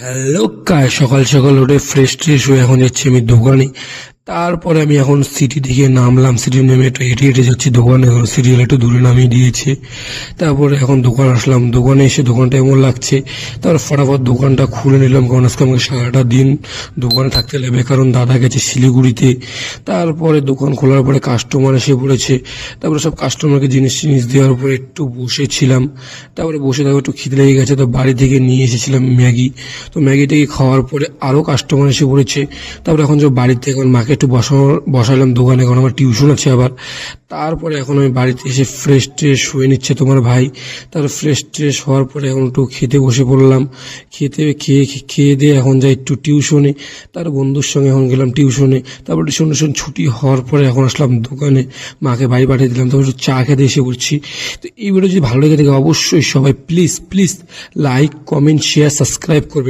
Hello সকাল সকাল উঠে ফ্রেশ ট্রেশ হয়ে এখন যাচ্ছি আমি দোকানে। তারপরে আমি এখন সিটি থেকে নামলাম, সিটি নেমে একটু হেঁটে হেঁটে যাচ্ছি দোকানে, সিরিয়াল একটু দূরে নামিয়ে দিয়েছে। তারপরে এখন দোকান আসলাম, দোকানে এসে দোকানটা এমন লাগছে, তারপর ফটাফট দোকানটা খুলে নিলাম, কারণ আজকে আমাকে সারাটা দিন দোকানে থাকতে লাগবে, কারণ দাদা গেছে শিলিগুড়িতে। তারপরে দোকান খোলার পরে কাস্টমার এসে পড়েছে, তারপরে সব কাস্টমারকে জিনিস টিনিস দেওয়ার পরে একটু বসেছিলাম। তারপরে বসে তারপর একটু খিদে লেগে গেছে, তো বাড়ি থেকে নিয়ে এসেছিলাম ম্যাগি। তো ম্যাগিটাকে খাওয়ার পরে আরও কাস্টমার এসে পড়েছে। তারপরে এখন যে বাড়িতে এখন মাকে একটু বসালাম দোকানে, কারণ আমার টিউশন আছে আবার। তারপরে এখন আমি বাড়িতে এসে ফ্রেশ ট্রেশ হয়ে নিচ্ছে তোমার ভাই। তারপর ফ্রেশ ট্রেশ হওয়ার পরে এখন একটু খেতে বসে পড়লাম। খেয়ে দিয়ে এখন যাই একটু টিউশনে, তার বন্ধুর সঙ্গে এখন গেলাম টিউশনে। তারপর টিউশন ছুটি হওয়ার পরে এখন আসলাম দোকানে, মাকে বাড়ি পাঠিয়ে দিলাম, তারপর একটু চা খেতে এসে পড়ছি। তো এই ভিডিও যদি ভালো লেগে থাকে অবশ্যই সবাই please please like, comment, share, subscribe করবে।